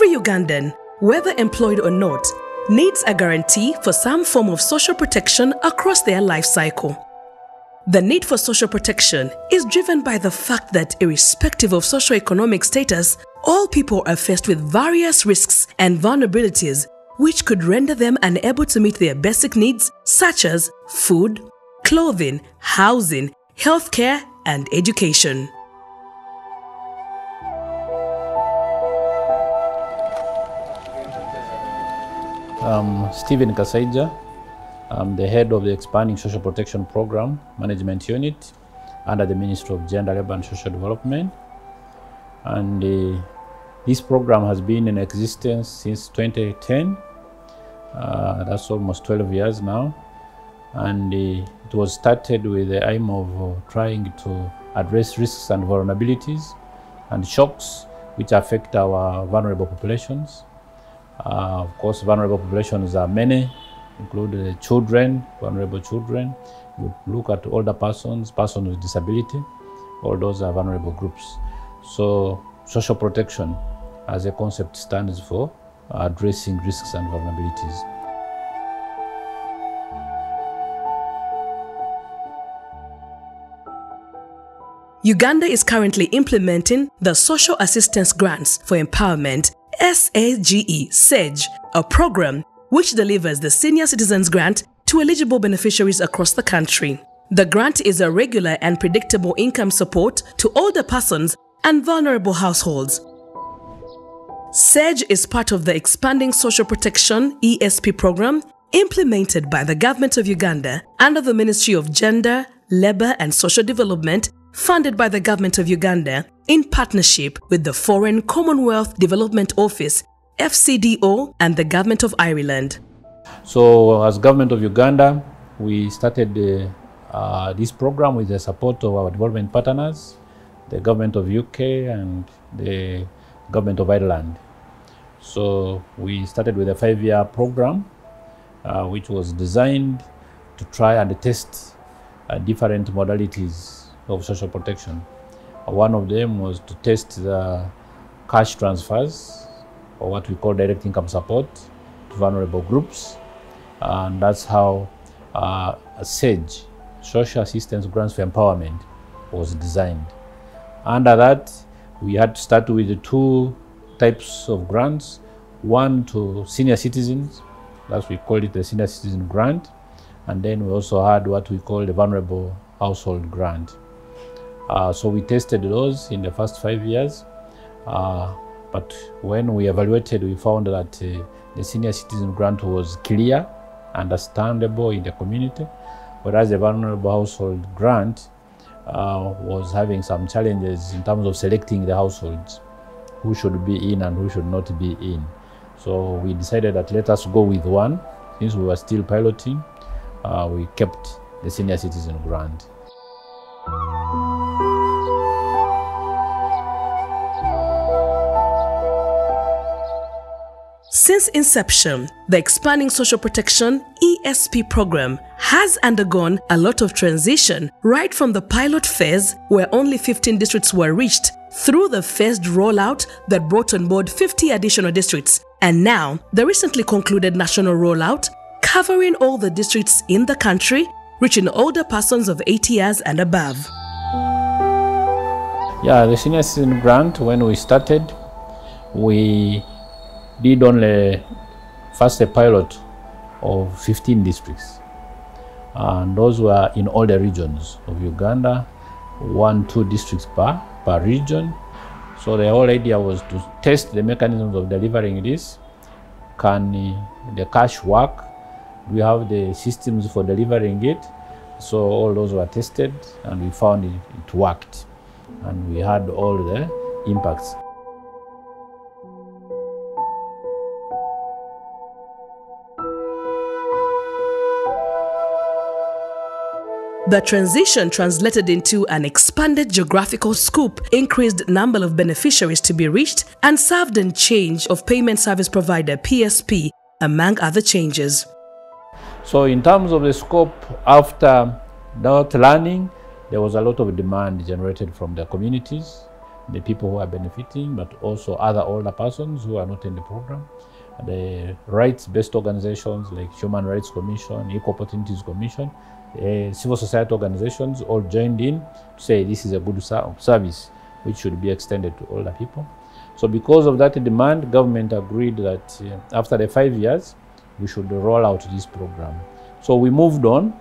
Every Ugandan, whether employed or not, needs a guarantee for some form of social protection across their life cycle. The need for social protection is driven by the fact that irrespective of socioeconomic status, all people are faced with various risks and vulnerabilities which could render them unable to meet their basic needs such as food, clothing, housing, healthcare, and education. Stephen Kasaija. I'm the head of the Expanding Social Protection Program Management Unit under the Ministry of Gender, Labour and Social Development. And this program has been in existence since 2010. That's almost 12 years now. And it was started with the aim of trying to address risks and vulnerabilities and shocks which affect our vulnerable populations. Of course, vulnerable populations are many, include children, vulnerable children. You look at older persons, persons with disability, all those are vulnerable groups. So social protection as a concept stands for addressing risks and vulnerabilities. Uganda is currently implementing the Social Assistance Grants for Empowerment SAGE, a program which delivers the Senior Citizens Grant to eligible beneficiaries across the country. The grant is a regular and predictable income support to older persons and vulnerable households. SAGE is part of the Expanding Social Protection ESP program implemented by the Government of Uganda under the Ministry of Gender, Labour and Social Development, funded by the Government of Uganda in partnership with the Foreign Commonwealth Development Office, FCDO, and the Government of Ireland. So as Government of Uganda, we started this program with the support of our development partners, the Government of UK and the Government of Ireland. So we started with a 5-year program which was designed to try and test different modalities of social protection. One of them was to test the cash transfers, or what we call direct income support, to vulnerable groups. And that's how SAGE, Social Assistance Grants for Empowerment, was designed. Under that, we had to start with the 2 types of grants. One to senior citizens, that's we call it the Senior Citizen Grant. And then we also had what we call the Vulnerable Household Grant. So we tested those in the first 5 years, but when we evaluated, we found that the Senior Citizen Grant was clear, understandable in the community, whereas the Vulnerable Household Grant was having some challenges in terms of selecting the households, who should be in and who should not be in. So we decided that let us go with one. Since we were still piloting, we kept the Senior Citizen Grant. Since inception, the Expanding Social Protection ESP program has undergone a lot of transition right from the pilot phase where only 15 districts were reached through the phased rollout that brought on board 50 additional districts, and now the recently concluded national rollout covering all the districts in the country, reaching older persons of 80 years and above. Yeah, the Senior Citizen Grant, when we started, we did only first a pilot of 15 districts, and those were in all the regions of Uganda, 1-2 districts per region. So the whole idea was to test the mechanisms of delivering this. Can the cash work? Do we have the systems for delivering it? So all those were tested and we found it worked, and we had all the impacts. The transition translated into an expanded geographical scope, increased number of beneficiaries to be reached, and served in change of payment service provider PSP, among other changes. So in terms of the scope, after that learning, there was a lot of demand generated from the communities the people who are benefiting, but also other older persons who are not in the program. The rights-based organizations like Human Rights Commission, Equal Opportunities Commission, civil society organizations all joined in to say this is a good service which should be extended to older people. So because of that demand, government agreed that after the 5 years, we should roll out this program. So we moved on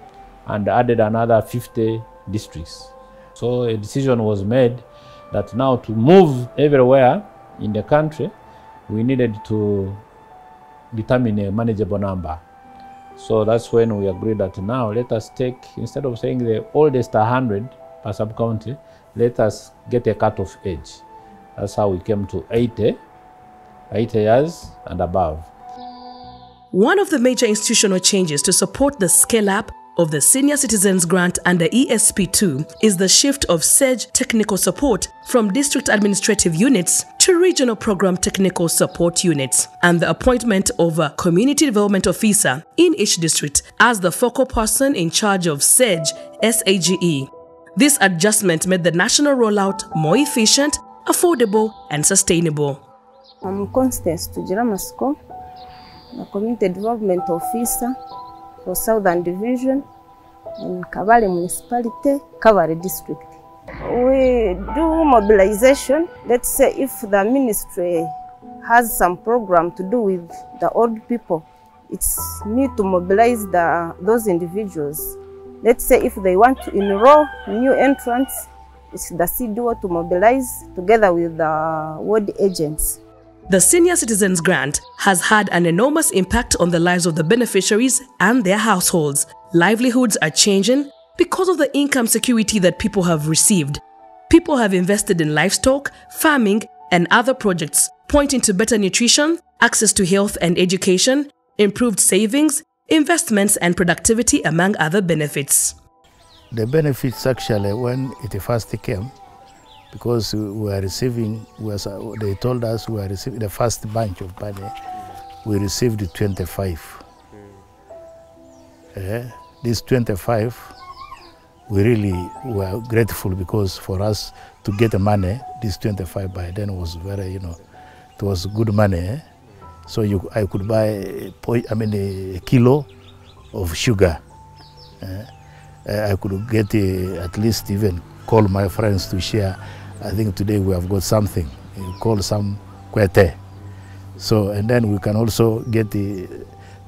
and added another 50 districts. So a decision was made that now to move everywhere in the country, we needed to determine a manageable number. So that's when we agreed that now let us take, instead of saying the oldest 100 per sub-county, let us get a cut-off age. That's how we came to 80 years and above. One of the major institutional changes to support the scale-up of the Senior Citizens Grant under ESP2 is the shift of SEG technical support from district administrative units to regional program technical support units, and the appointment of a community development officer in each district as the focal person in charge of SEG SAGE. This adjustment made the national rollout more efficient, affordable, and sustainable. I'm Constance Tujiramasiko, a community development officer for Southern Division in Kabale Municipality, Kabale District. We do mobilization. Let's say if the ministry has some program to do with the old people, it's me to mobilize those individuals. Let's say if they want to enroll new entrants, it's the CDO to mobilize together with the ward agents. The Senior Citizens Grant has had an enormous impact on the lives of the beneficiaries and their households. Livelihoods are changing because of the income security that people have received. People have invested in livestock, farming, and other projects, pointing to better nutrition, access to health and education, improved savings, investments, and productivity, among other benefits. The benefits actually, when it first came, because we were receiving, they told us we were receiving the first bunch of money, we received 25. These 25, we really were grateful because for us to get the money, this 25 by then was very, it was good money. So I could buy, a kilo of sugar. I could get at least even call my friends to share. I think today we have got something, call some kwete. So, and then we can also get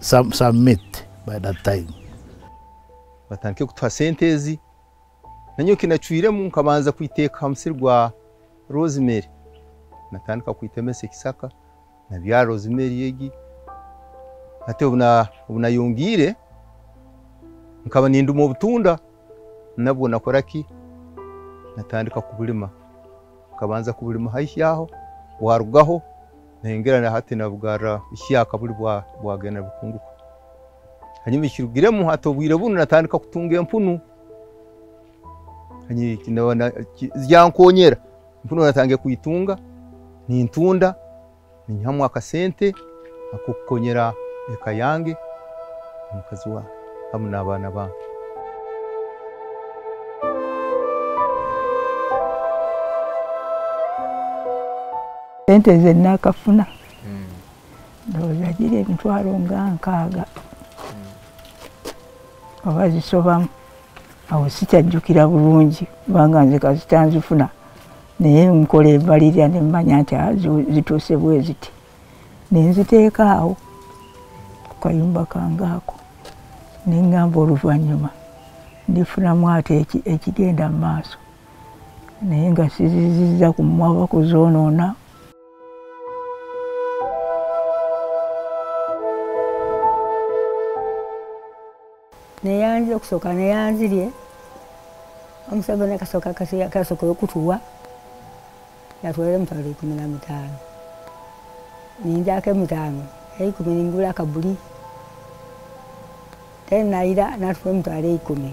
some meat by that time. Batanke kutwa sentezi nanyo kinachuiremu nkabanza kuiteka msirwa rosemary natandika kuitemese kisaka na bya rosemary yegi ate ubunayongire nkaba nindu mu butunda nabwo nakoraki natandika kubulima kabanza kubulima haishaho warugaho nengerana hati nabugara ishyaka buri bwagena bukunguka hanyuma ikirugiremo hatobwire bunu natandika kutunga empunu hanyi kinabona zyankonyera empunu natangiye kuyitunga ni intunda ni hamwe akasente akukonyera ekayange mukazi wa hamwe n'abana bange. Sente ze nakafuna ndoza gire emitwalo nga 6 abazisobamu awo sikyajjukira bulungi kubanga nze kazitanzifuna naye nkola ebalirya ne mmanya nti zituuse bwe ziti nenziteeka awo ku kayumba kange ako ne ngamba oluvannyuma ndifunamu ate ekigenda mu maaso naye nga sizizizza ku mmwe kuzoonoona. Neyanze okusoka neyanzirye omusaba nakasoka kasoka okutuwa yatwala mutwalo 15 ninjake 5 10 ningula kabuli tena ila natwe mutwalo 10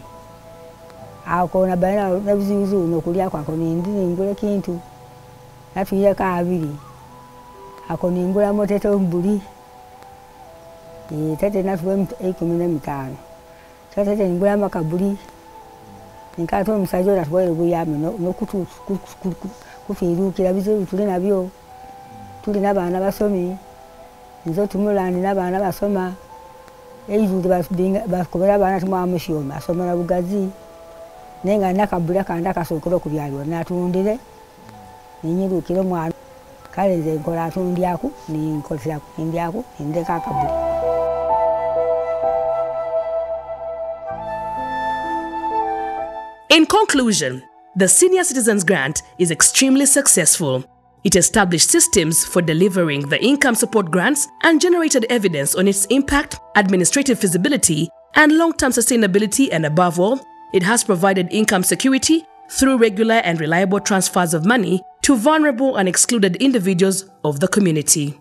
akona bana nabizizu nokulya kwako ningula kintu natwiya ka 2 ako ningula moteto mbuli tete natwe 15 tete ningula makabuli nkato omusajja olatwala buyame kufiirukira bizibu tuli nabyo tuli n'abaana basomi nzo tumulani n'abaana basoma eyivude bakobera abaana tumwamushiyoma asomera bugazi nenga nakabula kanda kasokolo ku byalwa natundire ninyirukira omwana kale nze nkola atundyaku ninkozera indyaku indeka akabula. In conclusion, the Senior Citizens Grant is extremely successful. It established systems for delivering the income support grants and generated evidence on its impact, administrative feasibility, and long-term sustainability, and above all, it has provided income security through regular and reliable transfers of money to vulnerable and excluded individuals of the community.